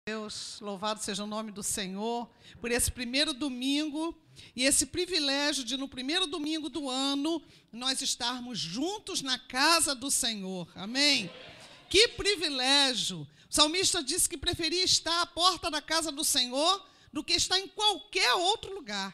Deus, louvado seja o nome do Senhor, por esse primeiro domingo e esse privilégio de, no primeiro domingo do ano, nós estarmos juntos na casa do Senhor. Amém? Que privilégio! O salmista disse que preferia estar à porta da casa do Senhor do que estar em qualquer outro lugar,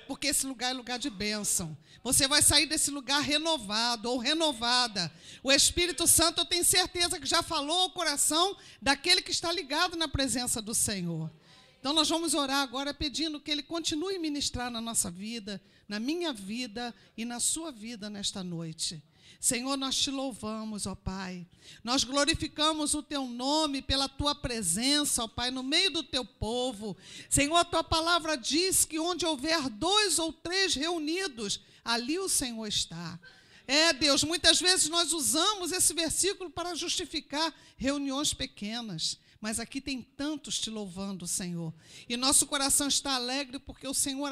porque esse lugar é lugar de bênção. Você vai sair desse lugar renovado ou renovada. O Espírito Santo, eu tenho certeza que já falou ao coração daquele que está ligado na presença do Senhor. Então nós vamos orar agora pedindo que Ele continue a ministrar na nossa vida, na minha vida e na sua vida nesta noite. Senhor, nós te louvamos, ó Pai. Nós glorificamos o teu nome pela tua presença, ó Pai, no meio do teu povo. Senhor, a tua palavra diz que onde houver 2 ou 3 reunidos, ali o Senhor está. Deus, muitas vezes nós usamos esse versículo para justificar reuniões pequenas. Mas aqui tem tantos te louvando, Senhor. E nosso coração está alegre porque o Senhor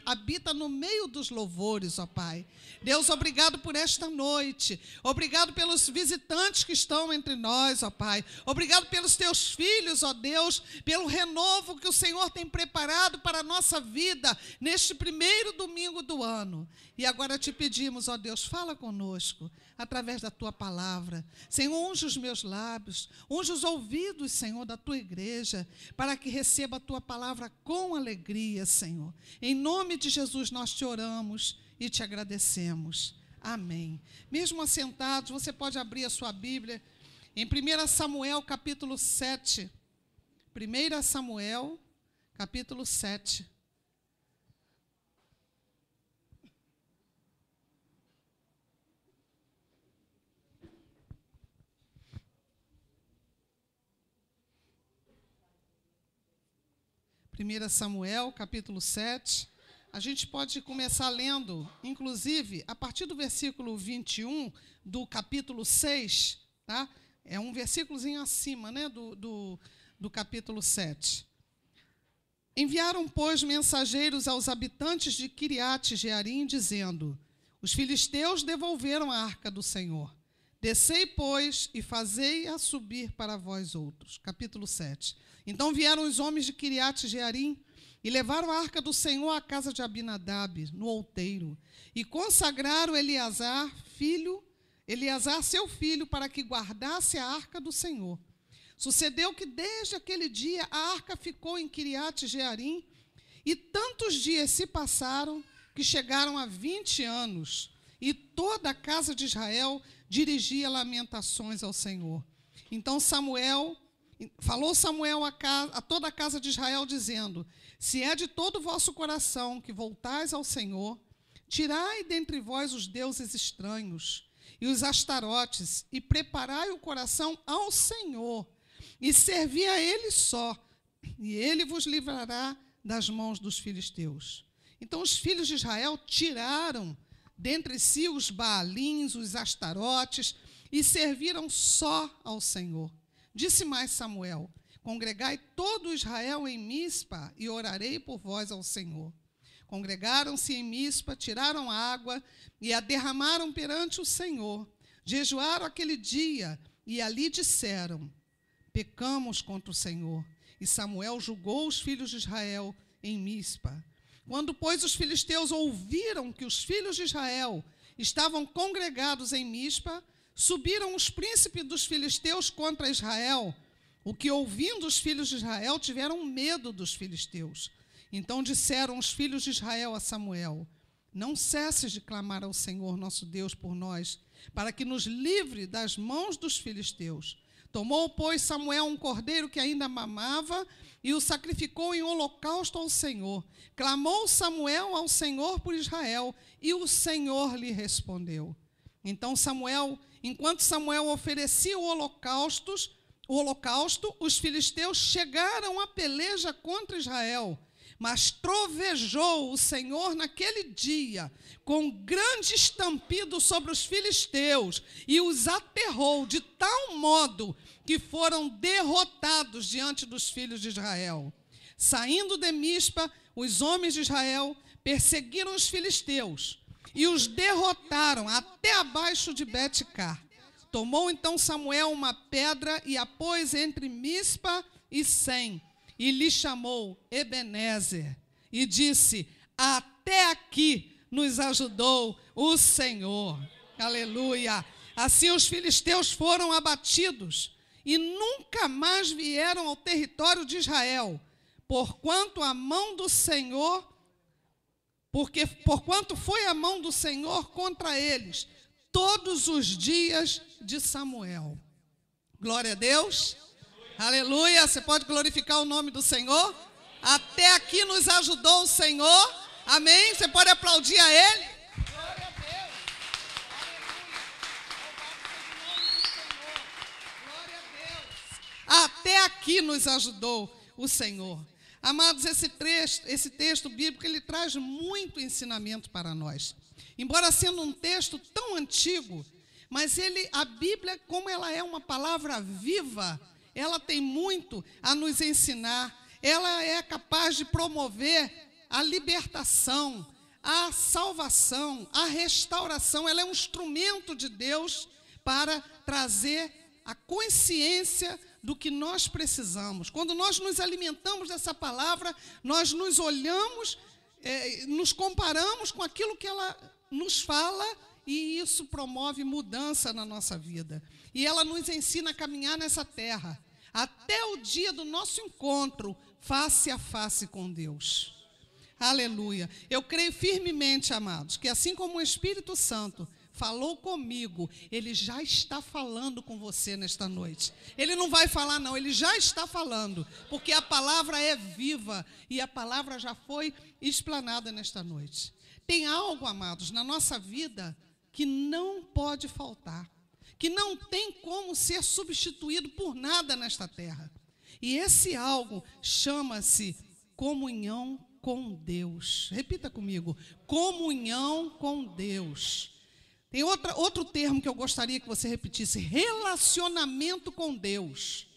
habita no meio dos louvores, ó Pai. Deus, obrigado por esta noite. Obrigado pelos visitantes que estão entre nós, ó Pai. Obrigado pelos teus filhos, ó Deus, pelo renovo que o Senhor tem preparado para a nossa vida neste primeiro domingo do ano. E agora te pedimos, ó Deus, fala conosco através da tua palavra. Senhor, unge os meus lábios, unge os ouvidos, Senhor, da tua igreja, para que receba a tua palavra com alegria, Senhor. Em nome de Jesus nós te oramos e te agradecemos. Amém. Mesmo assentados, você pode abrir a sua Bíblia em 1 Samuel, capítulo 7. 1 Samuel, capítulo 7. Primeira Samuel, capítulo 7, a gente pode começar lendo, inclusive, a partir do versículo 21 do capítulo 6, tá? É um versículozinho acima, né, do capítulo 7. Enviaram, pois, mensageiros aos habitantes de Quiriate-Jearim, dizendo: os filisteus devolveram a arca do Senhor. Descei, pois, e fazei-a subir para vós outros. Capítulo 7. Então vieram os homens de Quiriate-Jearim e levaram a arca do Senhor à casa de Abinadab, no outeiro, e consagraram Eleazar, seu filho, para que guardasse a arca do Senhor. Sucedeu que desde aquele dia a arca ficou em Quiriate-Jearim, e tantos dias se passaram que chegaram a 20 anos, e toda a casa de Israel dirigia lamentações ao Senhor. Então falou Samuel a toda a casa de Israel, dizendo: se é de todo o vosso coração que voltais ao Senhor, tirai dentre vós os deuses estranhos e os astarotes, e preparai o coração ao Senhor, e servi a Ele só, e Ele vos livrará das mãos dos filisteus. Então os filhos de Israel tiraram dentre si os Baalins, os astarotes, e serviram só ao Senhor. Disse mais Samuel: congregai todo Israel em Mispa, e orarei por vós ao Senhor. Congregaram-se em Mispa, tiraram água e a derramaram perante o Senhor. Jejuaram aquele dia e ali disseram: pecamos contra o Senhor. E Samuel julgou os filhos de Israel em Mispa. Quando, pois, os filisteus ouviram que os filhos de Israel estavam congregados em Mispa, subiram os príncipes dos filisteus contra Israel, o que, ouvindo os filhos de Israel, tiveram medo dos filisteus. Então disseram os filhos de Israel a Samuel: não cesses de clamar ao Senhor nosso Deus por nós, para que nos livre das mãos dos filisteus. Tomou, pois, Samuel um cordeiro que ainda mamava e o sacrificou em holocausto ao Senhor. Clamou Samuel ao Senhor por Israel, e o Senhor lhe respondeu. Então enquanto Samuel oferecia o holocausto, os filisteus chegaram à peleja contra Israel. Mas trovejou o Senhor naquele dia, com grande estampido sobre os filisteus, e os aterrou de tal modo que foram derrotados diante dos filhos de Israel. Saindo de Mispa, os homens de Israel perseguiram os filisteus e os derrotaram até abaixo de Bet-car. Tomou então Samuel uma pedra e a pôs entre Mispa 100, e lhe chamou Ebenezer, e disse: até aqui nos ajudou o Senhor. Aleluia! Assim os filisteus foram abatidos e nunca mais vieram ao território de Israel, porquanto foi a mão do Senhor contra eles todos os dias de Samuel. Glória a Deus. Aleluia. Você pode glorificar o nome do Senhor? Até aqui nos ajudou o Senhor. Amém? Você pode aplaudir a Ele? Glória a Deus. Glória a Deus. Até aqui nos ajudou o Senhor. Amados, esse texto bíblico, ele traz muito ensinamento para nós. Embora sendo um texto tão antigo, mas a Bíblia, como ela é uma palavra viva, ela tem muito a nos ensinar. Ela é capaz de promover a libertação, a salvação, a restauração. Ela é um instrumento de Deus para trazer a consciência do que nós precisamos. Quando nós nos alimentamos dessa palavra, nós nos olhamos, nos comparamos com aquilo que ela nos fala, e isso promove mudança na nossa vida. E ela nos ensina a caminhar nessa terra, até o dia do nosso encontro, face a face com Deus. Aleluia. Eu creio firmemente, amados, que assim como o Espírito Santo falou comigo, Ele já está falando com você nesta noite. Ele não vai falar não, Ele já está falando, porque a palavra é viva e a palavra já foi explanada nesta noite. Tem algo, amados, na nossa vida que não pode faltar, que não tem como ser substituído por nada nesta terra. E esse algo chama-se comunhão com Deus. Repita comigo: comunhão com Deus. Tem outro termo que eu gostaria que você repetisse: relacionamento com Deus.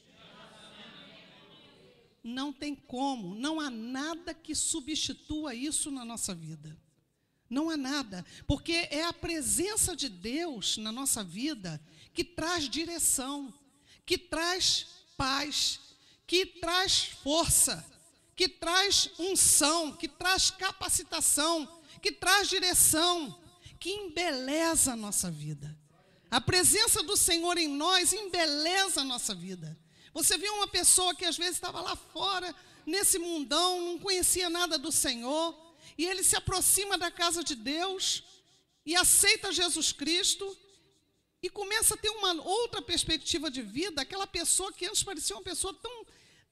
Não tem como, não há nada que substitua isso na nossa vida. Não há nada, porque é a presença de Deus na nossa vida que traz direção, que traz paz, que traz força, que traz unção, que traz capacitação, que traz direção, que embeleza a nossa vida. A presença do Senhor em nós embeleza a nossa vida. Você viu uma pessoa que às vezes estava lá fora, nesse mundão, não conhecia nada do Senhor, e ele se aproxima da casa de Deus e aceita Jesus Cristo e começa a ter uma outra perspectiva de vida. Aquela pessoa que antes parecia uma pessoa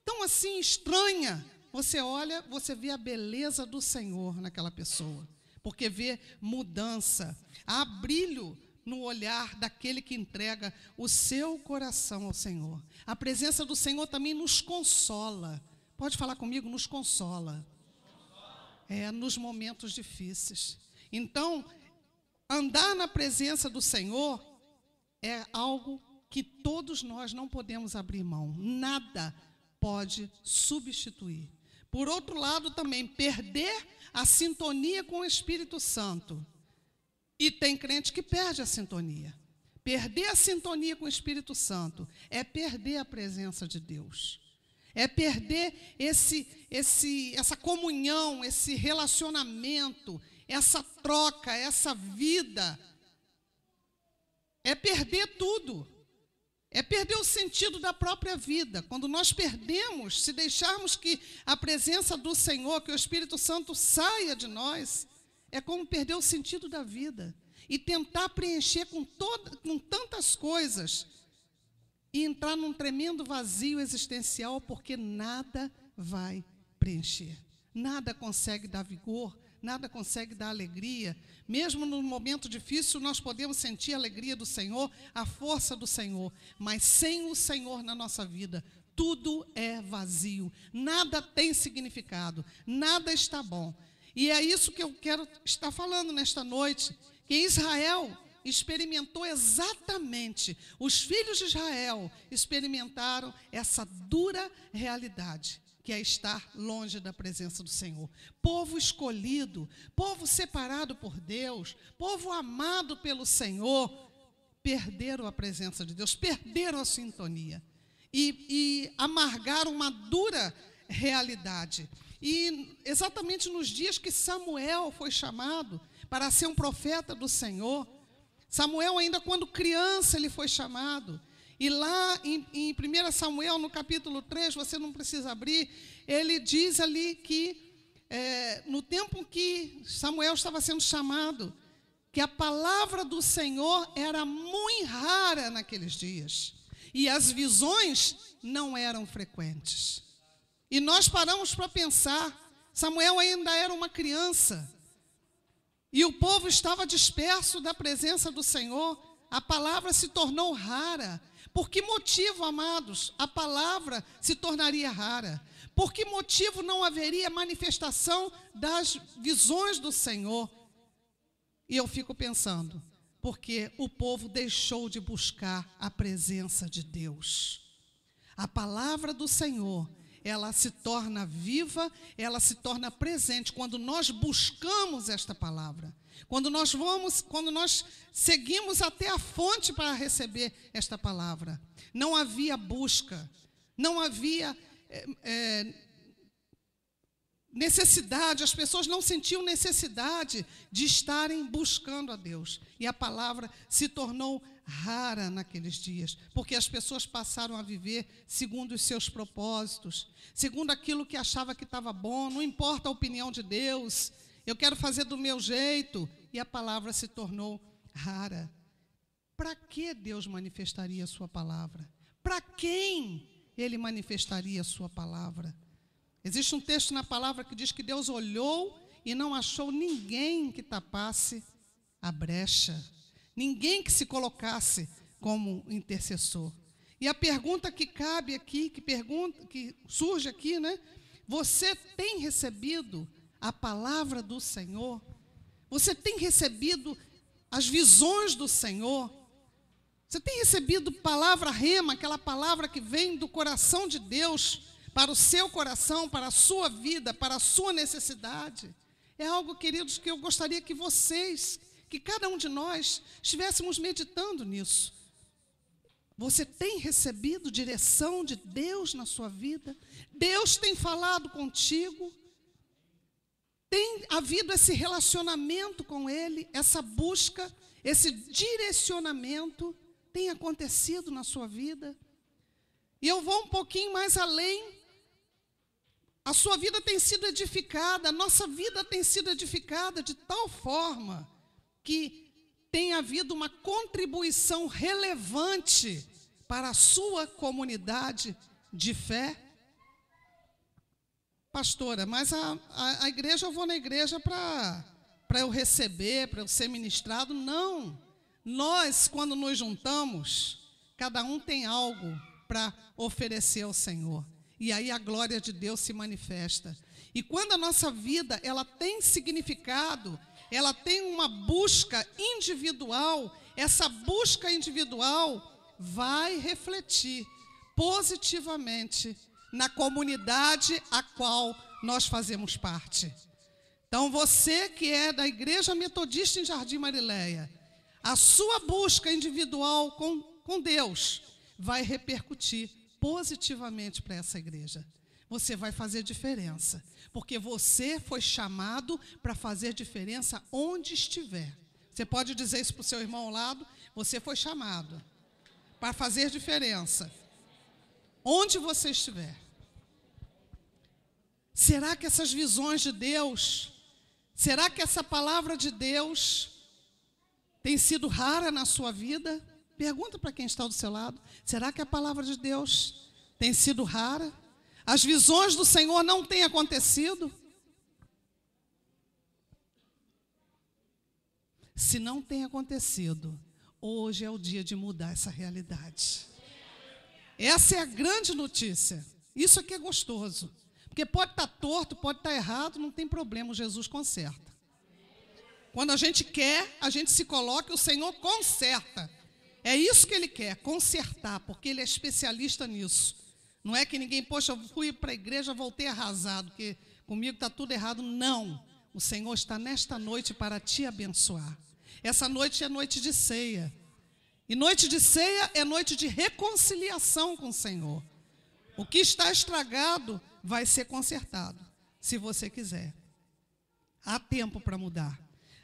tão assim estranha, você olha, você vê a beleza do Senhor naquela pessoa, porque vê mudança, há brilho no olhar daquele que entrega o seu coração ao Senhor. A presença do Senhor também nos consola. Pode falar comigo? Nos consola. Nos momentos difíceis. Então, andar na presença do Senhor é algo que todos nós não podemos abrir mão. Nada pode substituir. Por outro lado, também, perder a sintonia com o Espírito Santo. E tem crente que perde a sintonia. Perder a sintonia com o Espírito Santo é perder a presença de Deus. É perder essa comunhão, esse relacionamento, essa troca, essa vida. É perder tudo. É perder o sentido da própria vida. Quando nós perdemos, se deixarmos que a presença do Senhor, que o Espírito Santo saia de nós, é como perder o sentido da vida. E tentar preencher com tantas coisas e entrar num tremendo vazio existencial, porque nada vai preencher. Nada consegue dar vigor, nada consegue dar alegria. Mesmo no momento difícil, nós podemos sentir a alegria do Senhor, a força do Senhor. Mas sem o Senhor na nossa vida, tudo é vazio. Nada tem significado, nada está bom. E é isso que eu quero estar falando nesta noite, que Israel experimentou exatamente, os filhos de Israel experimentaram essa dura realidade, que é estar longe da presença do Senhor. Povo escolhido, povo separado por Deus, povo amado pelo Senhor, perderam a presença de Deus, perderam a sintonia. e amargar uma dura realidade. E exatamente nos dias que Samuel foi chamado para ser um profeta do Senhor, Samuel ainda quando criança ele foi chamado, e lá em 1 Samuel, no capítulo 3, você não precisa abrir, ele diz ali que no tempo que Samuel estava sendo chamado, que a palavra do Senhor era muito rara naqueles dias, e as visões não eram frequentes. E nós paramos para pensar, Samuel ainda era uma criança, e o povo estava disperso da presença do Senhor, a palavra se tornou rara. Por que motivo, amados, a palavra se tornaria rara? Por que motivo não haveria manifestação das visões do Senhor? E eu fico pensando, porque o povo deixou de buscar a presença de Deus. A palavra do Senhor, ela se torna viva, ela se torna presente quando nós buscamos esta palavra. Quando nós seguimos até a fonte para receber esta palavra. Não havia busca, não havia necessidade, as pessoas não sentiam necessidade de estarem buscando a Deus. E a palavra se tornou rara naqueles dias, porque as pessoas passaram a viver segundo os seus propósitos, segundo aquilo que achava que estava bom, não importa a opinião de Deus, eu quero fazer do meu jeito, e a palavra se tornou rara. Para que Deus manifestaria a sua palavra? Para quem Ele manifestaria a sua palavra? Existe um texto na palavra que diz que Deus olhou e não achou ninguém que tapasse a brecha, ninguém que se colocasse como intercessor. E a pergunta que cabe aqui, que surge aqui, né? Você tem recebido a palavra do Senhor? Você tem recebido as visões do Senhor? Você tem recebido palavra rema, aquela palavra que vem do coração de Deus para o seu coração, para a sua vida, para a sua necessidade? É algo, queridos, que eu gostaria que vocês, que cada um de nós estivéssemos meditando nisso. Você tem recebido direção de Deus na sua vida? Deus tem falado contigo? Tem havido esse relacionamento com Ele, essa busca, esse direcionamento tem acontecido na sua vida? E eu vou um pouquinho mais além. A sua vida tem sido edificada, a nossa vida tem sido edificada de tal forma que tem havido uma contribuição relevante para a sua comunidade de fé. Pastora, mas a igreja, eu vou na igreja para eu receber, para eu ser ministrado? Não. Nós, quando nos juntamos, cada um tem algo para oferecer ao Senhor. E aí a glória de Deus se manifesta. E quando a nossa vida, ela tem significado, ela tem uma busca individual, essa busca individual vai refletir positivamente na comunidade a qual nós fazemos parte. Então, você que é da Igreja Metodista em Jardim Marileia, a sua busca individual com Deus vai repercutir positivamente para essa igreja. Você vai fazer diferença, porque você foi chamado para fazer diferença onde estiver. Você pode dizer isso para o seu irmão ao lado? Você foi chamado para fazer diferença onde você estiver. Será que essas visões de Deus, será que essa palavra de Deus tem sido rara na sua vida? Pergunta para quem está do seu lado. Será que a palavra de Deus tem sido rara? As visões do Senhor não têm acontecido? Se não tem acontecido, hoje é o dia de mudar essa realidade. Essa é a grande notícia. Isso aqui é gostoso. Porque pode estar torto, pode estar errado, não tem problema, Jesus conserta. Quando a gente quer, a gente se coloca e o Senhor conserta. É isso que Ele quer, consertar, porque Ele é especialista nisso. Não é que ninguém, poxa, eu fui para a igreja, voltei arrasado, porque comigo está tudo errado. Não, o Senhor está nesta noite para te abençoar. Essa noite é noite de ceia. E noite de ceia é noite de reconciliação com o Senhor. O que está estragado vai ser consertado, se você quiser. Há tempo para mudar.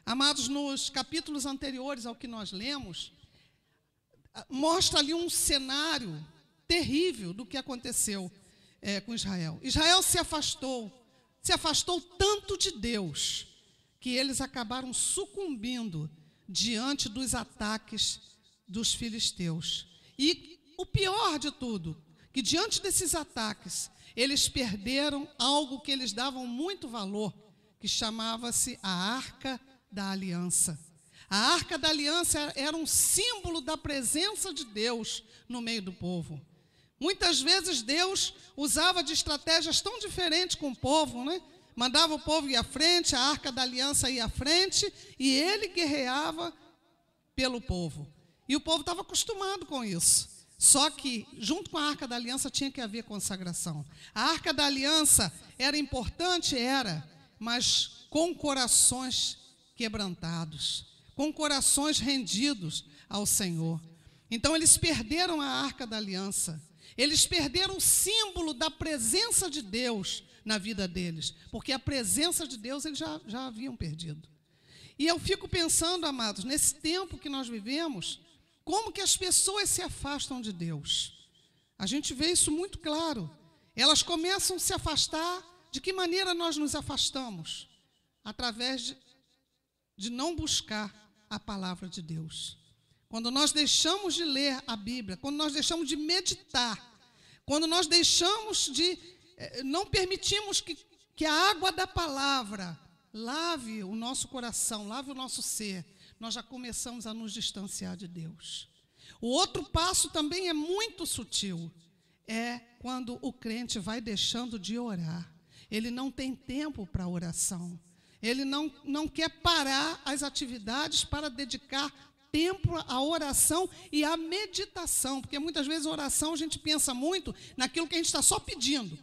Amados, nos capítulos anteriores ao que nós lemos, mostra ali um cenário terrível do que aconteceu com Israel. Israel se afastou tanto de Deus, que eles acabaram sucumbindo diante dos ataques dos filisteus. E o pior de tudo, que diante desses ataques, eles perderam algo que eles davam muito valor, que chamava-se a Arca da Aliança. A Arca da Aliança era um símbolo da presença de Deus no meio do povo. Muitas vezes Deus usava de estratégias tão diferentes com o povo, né? Mandava o povo ir à frente, a Arca da Aliança ia à frente, e ele guerreava pelo povo. E o povo estava acostumado com isso. Só que, junto com a Arca da Aliança, tinha que haver consagração. A Arca da Aliança era importante? Era, mas com corações quebrantados, com corações rendidos ao Senhor. Então, eles perderam a Arca da Aliança. Eles perderam o símbolo da presença de Deus na vida deles, porque a presença de Deus eles já haviam perdido. E eu fico pensando, amados, nesse tempo que nós vivemos, como que as pessoas se afastam de Deus. A gente vê isso muito claro. Elas começam a se afastar. De que maneira nós nos afastamos? Através de não buscar a palavra de Deus. Quando nós deixamos de ler a Bíblia, quando nós deixamos de meditar, quando nós deixamos de, não permitimos que a água da palavra lave o nosso coração, lave o nosso ser, nós já começamos a nos distanciar de Deus. O outro passo também é muito sutil, é quando o crente vai deixando de orar. Ele não tem tempo para oração, ele não quer parar as atividades para dedicar tempo à oração e à meditação, porque muitas vezes a oração a gente pensa muito naquilo que a gente está só pedindo,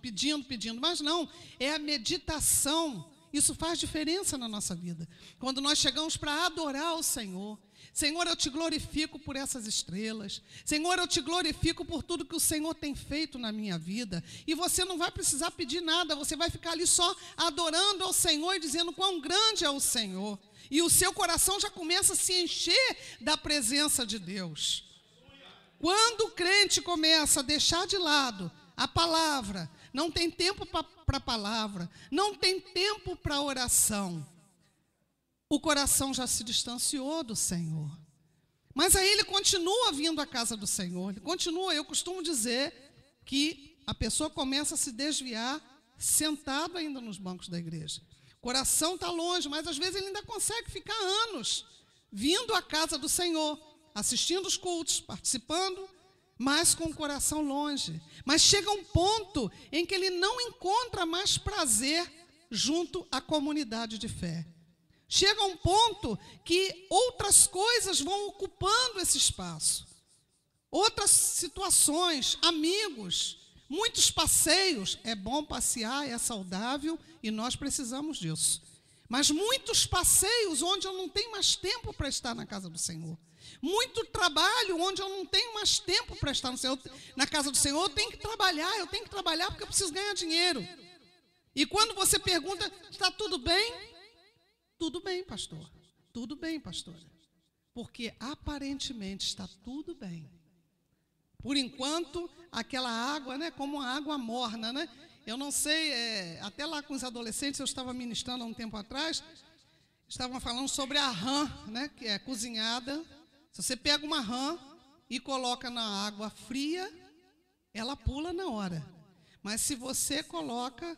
mas não, é a meditação. Isso faz diferença na nossa vida. Quando nós chegamos para adorar o Senhor, Senhor, eu te glorifico por essas estrelas, Senhor, eu te glorifico por tudo que o Senhor tem feito na minha vida, e você não vai precisar pedir nada, você vai ficar ali só adorando ao Senhor e dizendo quão grande é o Senhor. E o seu coração já começa a se encher da presença de Deus. Quando o crente começa a deixar de lado a palavra, não tem tempo para a palavra, não tem tempo para oração, o coração já se distanciou do Senhor. Mas aí ele continua vindo à casa do Senhor, ele continua. Eu costumo dizer que a pessoa começa a se desviar sentado ainda nos bancos da igreja. O coração está longe, mas às vezes ele ainda consegue ficar anos vindo à casa do Senhor, assistindo os cultos, participando, mas com o coração longe. Mas chega um ponto em que ele não encontra mais prazer junto à comunidade de fé. Chega um ponto que outras coisas vão ocupando esse espaço. Outras situações, amigos, muitos passeios. É bom passear, é saudável e nós precisamos disso. Mas muitos passeios onde eu não tenho mais tempo para estar na casa do Senhor. Muito trabalho onde eu não tenho mais tempo para estar na casa do Senhor. Eu tenho que trabalhar porque eu preciso ganhar dinheiro. E quando você pergunta, está tudo bem? Tudo bem, pastor. Tudo bem, pastora. Porque aparentemente está tudo bem. Por enquanto, aquela água, né, como uma água morna, né? Eu não sei, até lá com os adolescentes, eu estava ministrando há um tempo atrás, estavam falando sobre a rã, né, que é cozinhada. Se você pega uma rã e coloca na água fria, ela pula na hora. Mas se você coloca,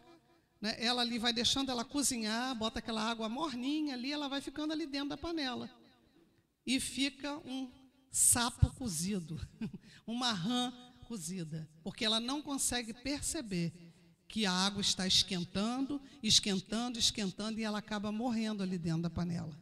né, ela ali vai deixando ela cozinhar, bota aquela água morninha ali, ela vai ficando ali dentro da panela. E fica um sapo cozido, uma rã cozida, porque ela não consegue perceber que a água está esquentando, e ela acaba morrendo ali dentro da panela.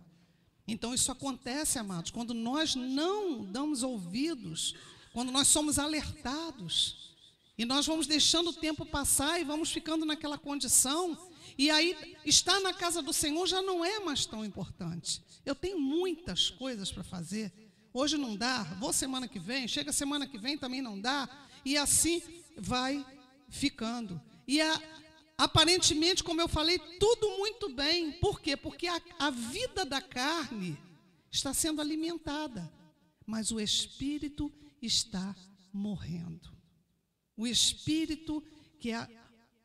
Então isso acontece, amados, quando nós não damos ouvidos, quando nós somos alertados, e nós vamos deixando o tempo passar e vamos ficando naquela condição, e aí estar na casa do Senhor já não é mais tão importante. Eu tenho muitas coisas para fazer. Hoje não dá, vou semana que vem, chega semana que vem também não dá, e assim vai ficando. E aparentemente, como eu falei, tudo muito bem. Por quê? Porque a vida da carne está sendo alimentada, mas o espírito está morrendo. O espírito,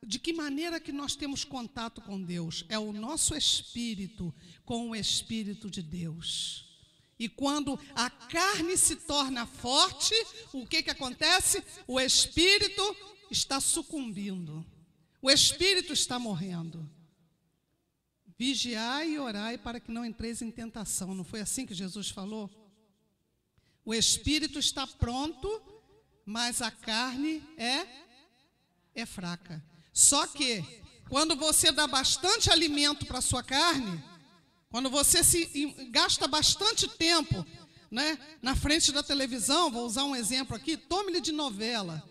de que maneira que nós temos contato com Deus? É o nosso espírito com o Espírito de Deus. E quando a carne se torna forte, o que acontece? O espírito está sucumbindo. O espírito está morrendo. Vigiai e orai para que não entreis em tentação. Não foi assim que Jesus falou? O espírito está pronto, mas a carne é fraca. Só que, quando você dá bastante alimento para a sua carne, quando você gasta bastante tempo, né, na frente da televisão, vou usar um exemplo aqui, tome-lhe de novela.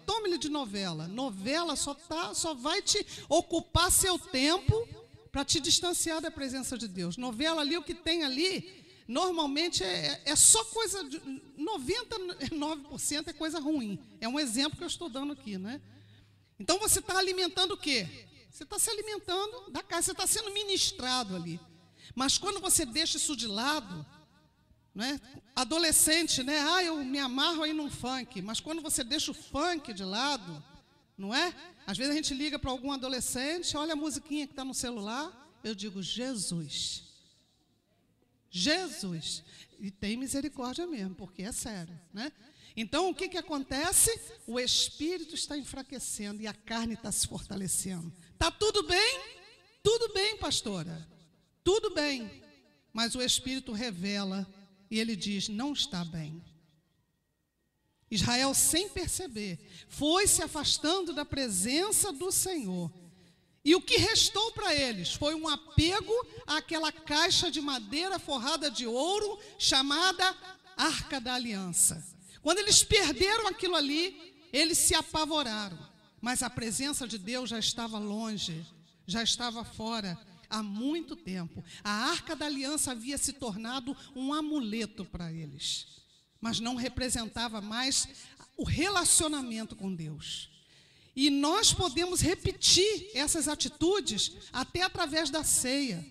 Novela só vai te ocupar seu tempo para te distanciar da presença de Deus. Novela ali, o que tem ali, normalmente é só coisa, 99% é coisa ruim. É um exemplo que eu estou dando aqui, né? Então você está alimentando o quê? Você está se alimentando da carne, você está sendo ministrado ali. Mas quando você deixa isso de lado, né? Adolescente, né? Eu me amarro aí num funk. Mas quando você deixa o funk de lado, não é? Às vezes a gente liga para algum adolescente, olha a musiquinha que está no celular, eu digo, Jesus. E tem misericórdia mesmo, porque é sério, né? Então, o que acontece? O espírito está enfraquecendo e a carne está se fortalecendo. Está tudo bem? Tudo bem, pastora. Tudo bem. Mas o espírito revela e ele diz, não está bem. Israel, sem perceber, foi se afastando da presença do Senhor. E o que restou para eles foi um apego àquela caixa de madeira forrada de ouro, chamada Arca da Aliança. Quando eles perderam aquilo ali, eles se apavoraram. Mas a presença de Deus já estava longe, já estava fora há muito tempo. A Arca da Aliança havia se tornado um amuleto para eles, mas não representava mais o relacionamento com Deus. E nós podemos repetir essas atitudes até através da ceia.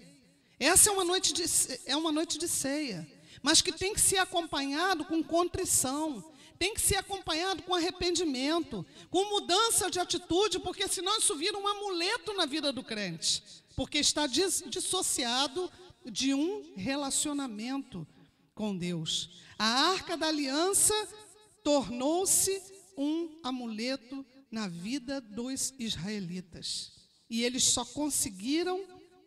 Essa é uma noite de ceia, mas que tem que ser acompanhado com contrição, tem que ser acompanhado com arrependimento, com mudança de atitude, porque senão isso vira um amuleto na vida do crente, porque está dissociado de um relacionamento com Deus. A Arca da Aliança tornou-se um amuleto na vida dos israelitas. E eles só conseguiram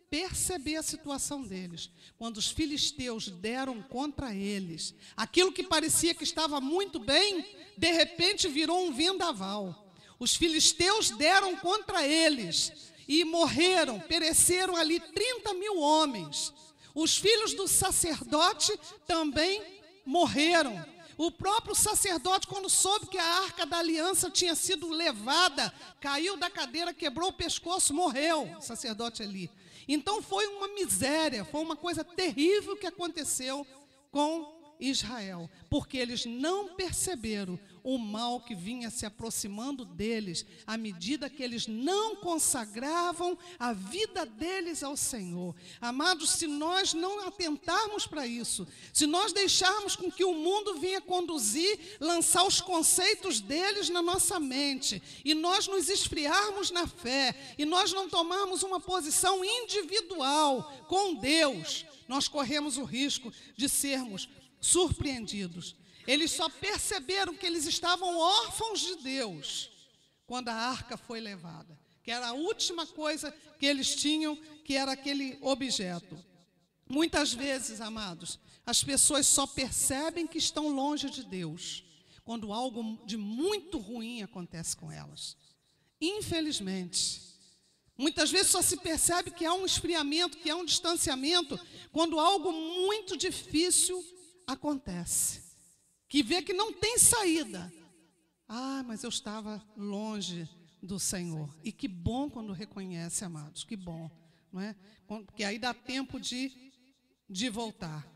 perceber a situação deles quando os filisteus deram contra eles. Aquilo que parecia que estava muito bem, de repente virou um vendaval. Os filisteus deram contra eles e morreram, pereceram ali 30.000 homens. Os filhos do sacerdote também morreram. O próprio sacerdote, quando soube que a Arca da Aliança tinha sido levada, caiu da cadeira, quebrou o pescoço, morreu, o sacerdote ali. Então foi uma miséria, foi uma coisa terrível que aconteceu com Israel, porque eles não perceberam o mal que vinha se aproximando deles, à medida que eles não consagravam a vida deles ao Senhor. Amados, se nós não atentarmos para isso, se nós deixarmos com que o mundo venha conduzir, lançar os conceitos deles na nossa mente, e nós nos esfriarmos na fé, e nós não tomarmos uma posição individual com Deus, nós corremos o risco de sermos surpreendidos. Eles só perceberam que eles estavam órfãos de Deus quando a arca foi levada, que era a última coisa que eles tinham, que era aquele objeto. Muitas vezes, amados, as pessoas só percebem que estão longe de Deus quando algo de muito ruim acontece com elas. Infelizmente, muitas vezes só se percebe que há um esfriamento, que há um distanciamento, quando algo muito difícil acontece, que vê que não tem saída. Mas eu estava longe do Senhor. E que bom quando reconhece, amados, que bom, não é? Porque aí dá tempo de voltar.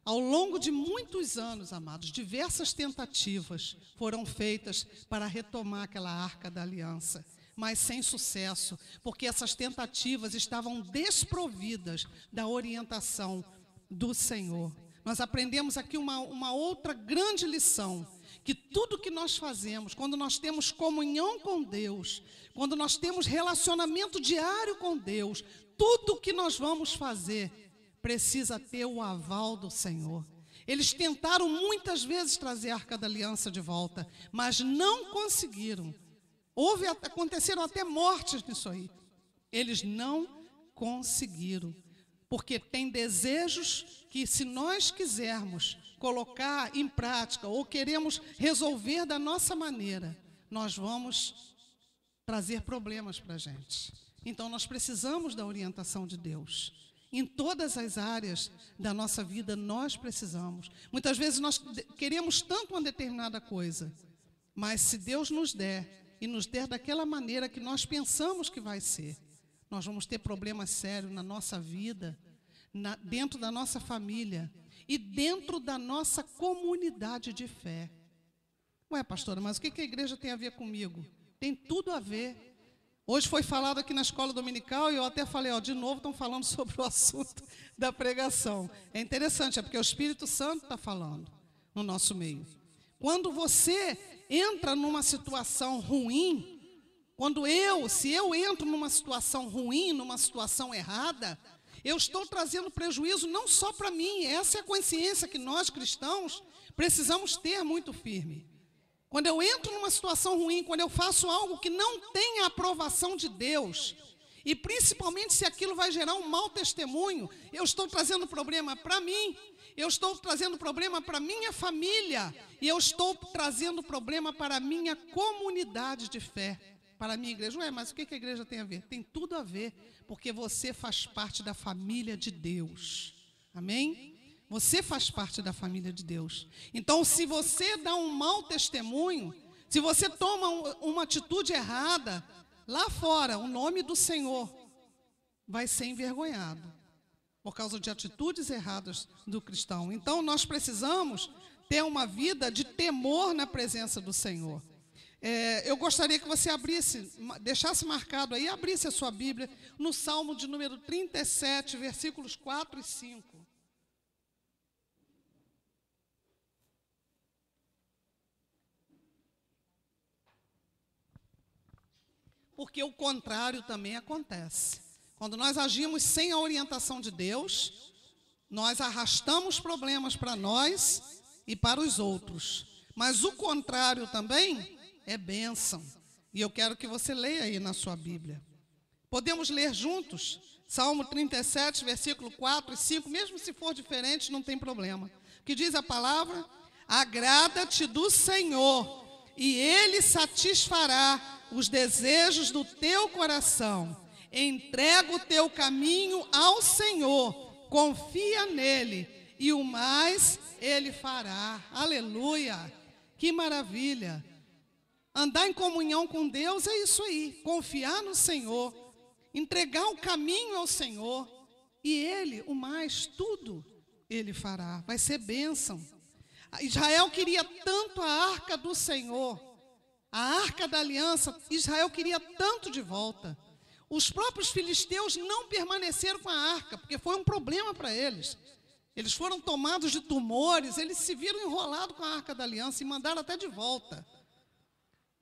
Ao longo de muitos anos, amados, diversas tentativas foram feitas para retomar aquela arca da aliança, mas sem sucesso, porque essas tentativas estavam desprovidas da orientação do Senhor. Nós aprendemos aqui uma outra grande lição, que tudo que nós fazemos, quando nós temos comunhão com Deus, quando nós temos relacionamento diário com Deus, tudo que nós vamos fazer precisa ter o aval do Senhor. Eles tentaram muitas vezes trazer a Arca da Aliança de volta, mas não conseguiram. Aconteceram até mortes nisso aí. Eles não conseguiram, porque tem desejos que, se nós quisermos colocar em prática ou queremos resolver da nossa maneira, nós vamos trazer problemas para a gente. Então, nós precisamos da orientação de Deus. Em todas as áreas da nossa vida, nós precisamos. Muitas vezes nós queremos tanto uma determinada coisa, mas se Deus nos der, e nos der daquela maneira que nós pensamos que vai ser, nós vamos ter problemas sérios na nossa vida, dentro da nossa família e dentro da nossa comunidade de fé. Ué, pastora, mas o que a igreja tem a ver comigo? Tem tudo a ver. Hoje foi falado aqui na escola dominical e eu até falei, de novo estão falando sobre o assunto da pregação. É interessante, é porque o Espírito Santo está falando no nosso meio. Quando você entra numa situação ruim, se eu entro numa situação ruim, numa situação errada, eu estou trazendo prejuízo não só para mim. Essa é a consciência que nós cristãos precisamos ter muito firme. Quando eu entro numa situação ruim, quando eu faço algo que não tem a aprovação de Deus, e principalmente se aquilo vai gerar um mau testemunho, eu estou trazendo problema para mim, eu estou trazendo problema para minha família, e eu estou trazendo problema para a minha comunidade de fé, para a minha igreja. Ué, mas o que a igreja tem a ver? Tem tudo a ver, porque você faz parte da família de Deus. Amém? Você faz parte da família de Deus. Então, se você dá um mau testemunho, se você toma uma atitude errada, lá fora, o nome do Senhor vai ser envergonhado por causa de atitudes erradas do cristão. Então, nós precisamos ter uma vida de temor na presença do Senhor. Eu gostaria que você deixasse marcado aí, abrisse a sua Bíblia, no Salmo de número 37, versículos 4 e 5. Porque o contrário também acontece. Quando nós agimos sem a orientação de Deus, nós arrastamos problemas para nós e para os outros. Mas o contrário também é bênção. E eu quero que você leia aí na sua Bíblia. Podemos ler juntos? Salmo 37, versículo 4 e 5. Mesmo se for diferente, não tem problema. Que diz a palavra: agrada-te do Senhor, e Ele satisfará os desejos do teu coração. Entrega o teu caminho ao Senhor, confia nele, e o mais Ele fará. Aleluia! Que maravilha! Andar em comunhão com Deus é isso aí, confiar no Senhor, entregar o caminho ao Senhor, e Ele, o mais, tudo Ele fará. Vai ser bênção. Israel queria tanto a arca do Senhor, a arca da aliança, Israel queria tanto de volta. Os próprios filisteus não permaneceram com a arca, porque foi um problema para eles. Eles foram tomados de tumores, eles se viram enrolados com a arca da aliança e mandaram até de volta.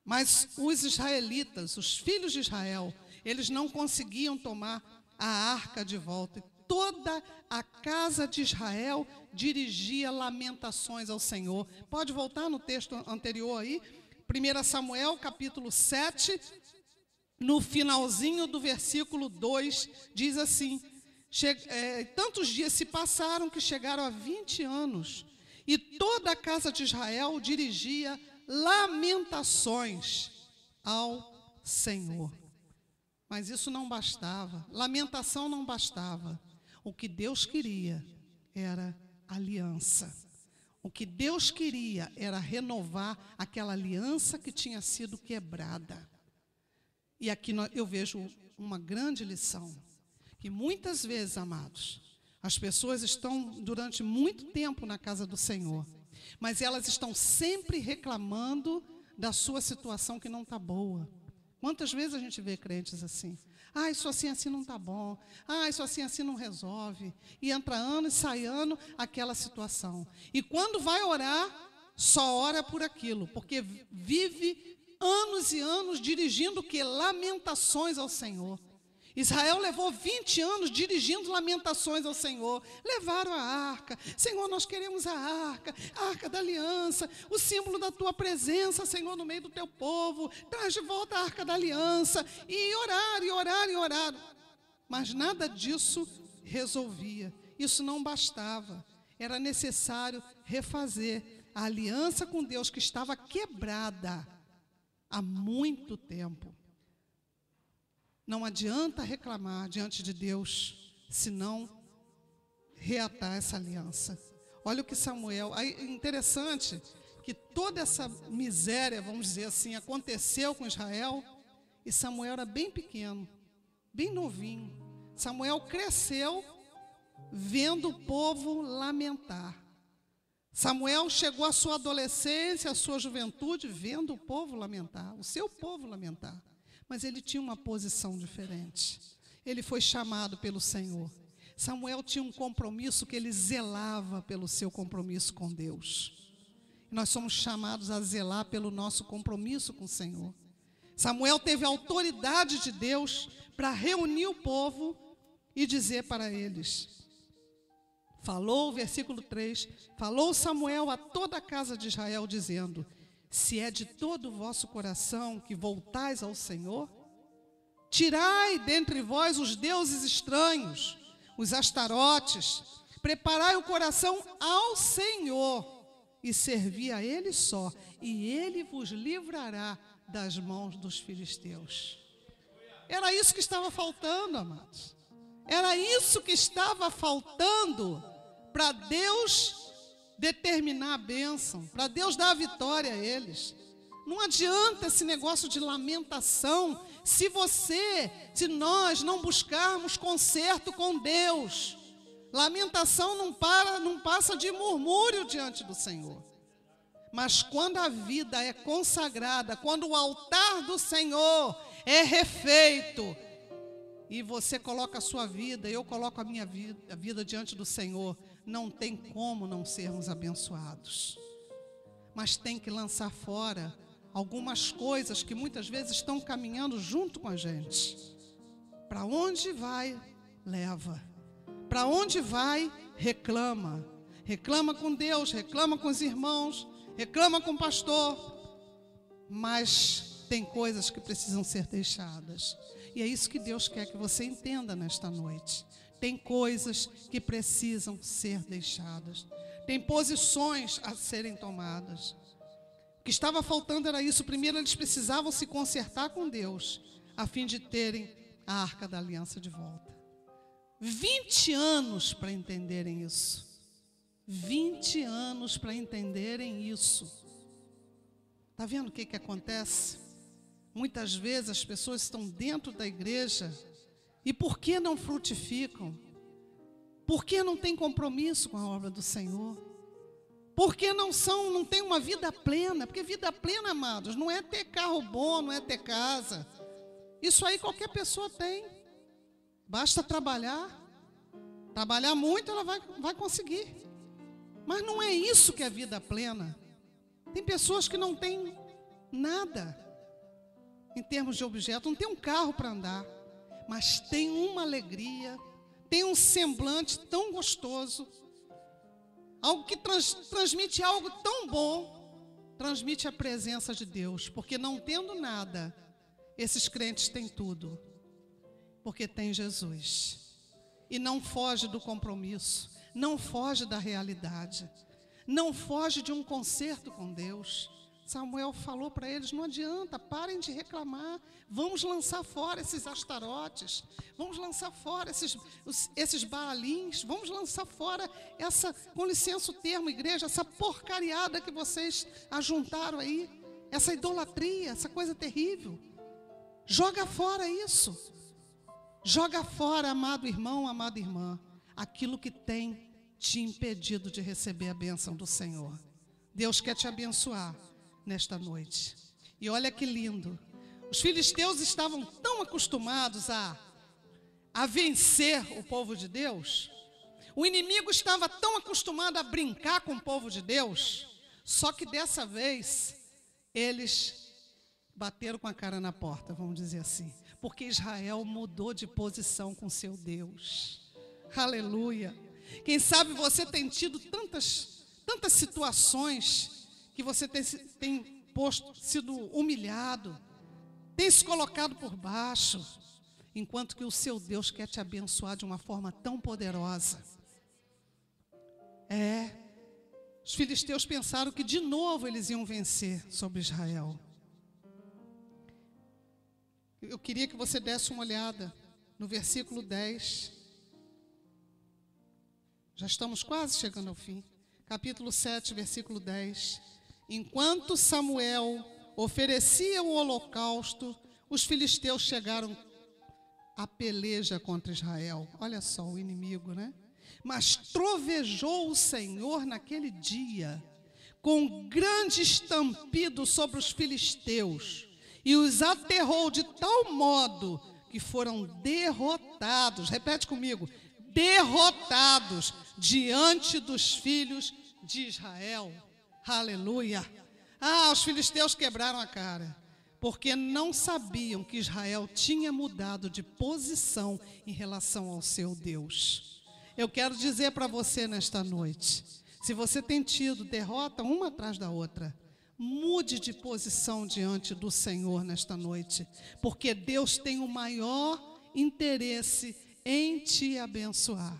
Mas os israelitas, os filhos de Israel, eles não conseguiam tomar a arca de volta. Toda a casa de Israel dirigia lamentações ao Senhor. Pode voltar no texto anterior aí, 1 Samuel, capítulo 7, no finalzinho do versículo 2, diz assim: tantos dias se passaram que chegaram a 20 anos, e toda a casa de Israel dirigia lamentações ao Senhor. Mas isso não bastava, lamentação não bastava. O que Deus queria era aliança. O que Deus queria era renovar aquela aliança que tinha sido quebrada. E aqui eu vejo uma grande lição, que muitas vezes, amados, As pessoas estão durante muito tempo na casa do Senhor, mas elas estão sempre reclamando da sua situação que não está boa. Quantas vezes a gente vê crentes assim? Ah, isso assim não está bom. Ah, isso assim não resolve. E entra ano e sai ano aquela situação. E quando vai orar, só ora por aquilo, porque vive anos e anos dirigindo o quê? Lamentações ao Senhor. Israel levou 20 anos dirigindo lamentações ao Senhor. Levaram a arca. Senhor, nós queremos a arca da aliança, o símbolo da tua presença, Senhor, no meio do teu povo. Traz de volta a arca da aliança. E orar, e orar, e orar. Mas nada disso resolvia. Isso não bastava. Era necessário refazer a aliança com Deus que estava quebrada há muito tempo. Não adianta reclamar diante de Deus, senão reatar essa aliança. Olha o que Samuel... É interessante que toda essa miséria, vamos dizer assim, aconteceu com Israel, e Samuel era bem pequeno, bem novinho. Samuel cresceu vendo o povo lamentar. Samuel chegou à sua adolescência, à sua juventude, vendo o povo lamentar, o seu povo lamentar. Mas ele tinha uma posição diferente. Ele foi chamado pelo Senhor. Samuel tinha um compromisso que ele zelava pelo seu compromisso com Deus. E nós somos chamados a zelar pelo nosso compromisso com o Senhor. Samuel teve a autoridade de Deus para reunir o povo e dizer para eles. Falou, versículo 3, falou Samuel a toda a casa de Israel, dizendo: se é de todo o vosso coração que voltais ao Senhor, tirai dentre vós os deuses estranhos, os astarotes, preparai o coração ao Senhor e servi a Ele só, e Ele vos livrará das mãos dos filisteus. Era isso que estava faltando, amados. Era isso que estava faltando para Deus determinar a bênção, para Deus dar a vitória a eles. Não adianta esse negócio de lamentação se nós não buscarmos conserto com Deus. Lamentação não passa de murmúrio diante do Senhor. Mas quando a vida é consagrada, quando o altar do Senhor é refeito, e você coloca a sua vida, eu coloco a vida diante do Senhor, não tem como não sermos abençoados. Mas tem que lançar fora algumas coisas que muitas vezes estão caminhando junto com a gente. Para onde vai, leva. Para onde vai, reclama. Reclama com Deus, reclama com os irmãos, reclama com o pastor. Mas tem coisas que precisam ser deixadas. E é isso que Deus quer que você entenda nesta noite. Tem coisas que precisam ser deixadas. Tem posições a serem tomadas. O que estava faltando era isso. Primeiro, eles precisavam se consertar com Deus, a fim de terem a arca da aliança de volta. 20 anos para entenderem isso. 20 anos para entenderem isso. Está vendo o que acontece? Muitas vezes as pessoas estão dentro da igreja e por que não frutificam? Por que não têm compromisso com a obra do Senhor? Por que não têm uma vida plena? Porque vida plena, amados, não é ter carro bom, não é ter casa. Isso aí qualquer pessoa tem. Basta trabalhar. Trabalhar muito, ela vai conseguir. Mas não é isso que é vida plena. Tem pessoas que não têm nada em termos de objeto, não tem um carro para andar, mas tem uma alegria, tem um semblante tão gostoso, algo que transmite algo tão bom, transmite a presença de Deus, porque não tendo nada, esses crentes têm tudo, porque tem Jesus, e não foge do compromisso, não foge da realidade, não foge de um concerto com Deus. Samuel falou para eles, não adianta, parem de reclamar, vamos lançar fora esses astarotes, vamos lançar fora esses baalins, vamos lançar fora com licença o termo, igreja, essa porcariada que vocês ajuntaram aí, essa idolatria, essa coisa terrível. Joga fora isso. Joga fora, amado irmão, amada irmã. aquilo que tem te impedido de receber a bênção do Senhor. Deus quer te abençoar nesta noite. E olha que lindo. Os filisteus estavam tão acostumados a vencer o povo de Deus. O inimigo estava tão acostumado a brincar com o povo de Deus. Só que dessa vez, eles bateram com a cara na porta, vamos dizer assim. Porque Israel mudou de posição com seu Deus. Aleluia. Quem sabe você tem tido tantas situações que você tem sido humilhado, tem se colocado por baixo, enquanto que o seu Deus quer te abençoar de uma forma tão poderosa. Os filisteus pensaram que de novo eles iam vencer sobre Israel. Eu queria que você desse uma olhada no versículo 10. Já estamos quase chegando ao fim. Capítulo 7, versículo 10. Enquanto Samuel oferecia o holocausto, os filisteus chegaram à peleja contra Israel. Olha só o inimigo, né? Mas trovejou o Senhor naquele dia, com grande estampido sobre os filisteus, e os aterrou de tal modo que foram derrotados. Repete comigo: derrotados diante dos filhos de Israel. Aleluia. Os filisteus quebraram a cara, porque não sabiam que Israel tinha mudado de posição em relação ao seu Deus. Eu quero dizer para você nesta noite, se você tem tido derrota uma atrás da outra, mude de posição diante do Senhor nesta noite, porque Deus tem o maior interesse em te abençoar.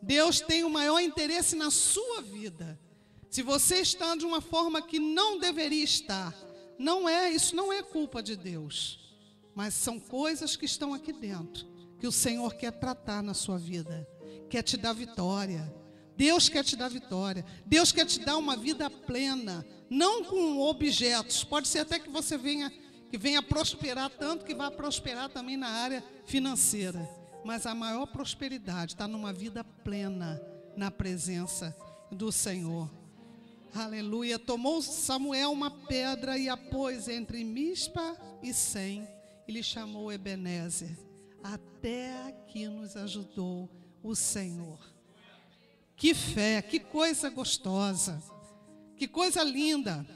Deus tem o maior interesse na sua vida. Se você está de uma forma que não deveria estar, isso não é culpa de Deus, mas são coisas que estão aqui dentro, que o Senhor quer tratar na sua vida, quer te dar vitória. Deus quer te dar vitória. Deus quer te dar uma vida plena, não com objetos. Pode ser até que você venha prosperar tanto que vá prosperar também na área financeira. Mas a maior prosperidade está numa vida plena na presença do Senhor. Aleluia. Tomou Samuel uma pedra e a pôs entre Mispa e Sem, e lhe chamou Ebenezer. Até aqui nos ajudou o Senhor. Que fé, que coisa gostosa, que coisa linda.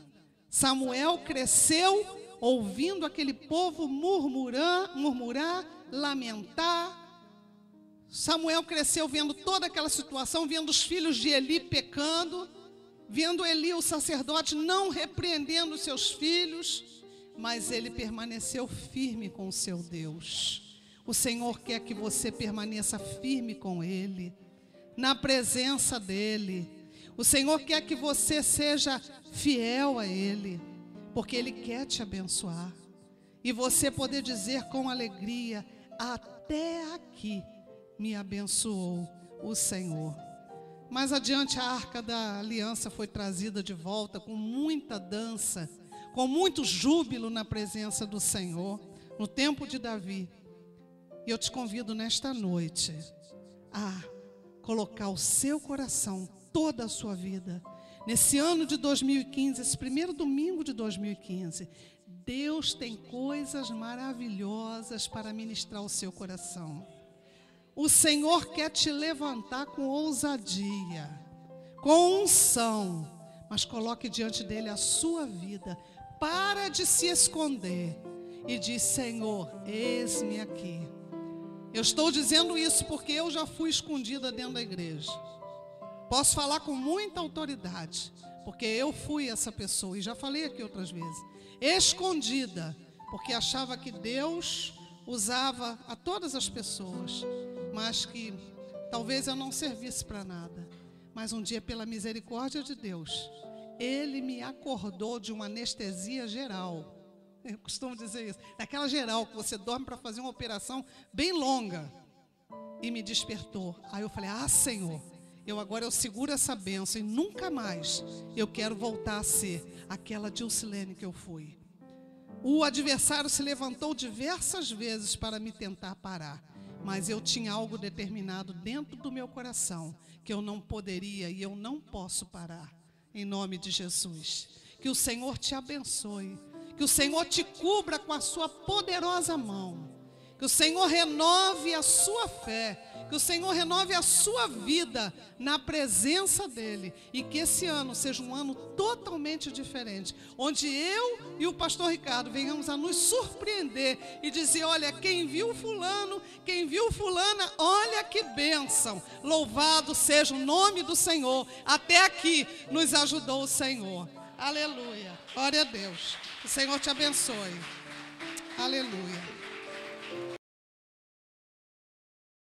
Samuel cresceu ouvindo aquele povo murmurar, lamentar. Samuel cresceu vendo toda aquela situação, vendo os filhos de Eli pecando, vendo Eli, o sacerdote, não repreendendo seus filhos, mas ele permaneceu firme com o seu Deus. O Senhor quer que você permaneça firme com Ele, na presença dEle. O Senhor quer que você seja fiel a Ele, porque Ele quer te abençoar. E você poder dizer com alegria: até aqui me abençoou o Senhor. Mais adiante, a Arca da Aliança foi trazida de volta com muita dança, com muito júbilo na presença do Senhor, no tempo de Davi. E eu te convido nesta noite a colocar o seu coração, toda a sua vida, nesse ano de 2015, esse primeiro domingo de 2015, Deus tem coisas maravilhosas para ministrar o seu coração. O Senhor quer te levantar com ousadia, com unção, mas coloque diante dele a sua vida. Para de se esconder e diz: Senhor, eis-me aqui. Eu estou dizendo isso porque eu já fui escondida dentro da igreja. Posso falar com muita autoridade, porque eu fui essa pessoa, e já falei aqui outras vezes, escondida, porque achava que Deus usava a todas as pessoas, mas que talvez eu não servisse para nada. Mas um dia, pela misericórdia de Deus, Ele me acordou de uma anestesia geral. Eu costumo dizer isso, daquela geral que você dorme para fazer uma operação bem longa, e me despertou. Aí eu falei: Senhor, agora eu seguro essa bênção e nunca mais eu quero voltar a ser aquela Dilcilene que eu fui. O adversário se levantou diversas vezes para me tentar parar, mas eu tinha algo determinado dentro do meu coração, que eu não poderia e eu não posso parar. Em nome de Jesus. Que o Senhor te abençoe. Que o Senhor te cubra com a sua poderosa mão. Que o Senhor renove a sua fé. Que o Senhor renove a sua vida na presença dEle. E que esse ano seja um ano totalmente diferente. Onde eu e o pastor Ricardo venhamos a nos surpreender e dizer, olha, quem viu fulano, quem viu fulana, olha que bênção. Louvado seja o nome do Senhor. Até aqui nos ajudou o Senhor. Aleluia. Glória a Deus. Que o Senhor te abençoe. Aleluia.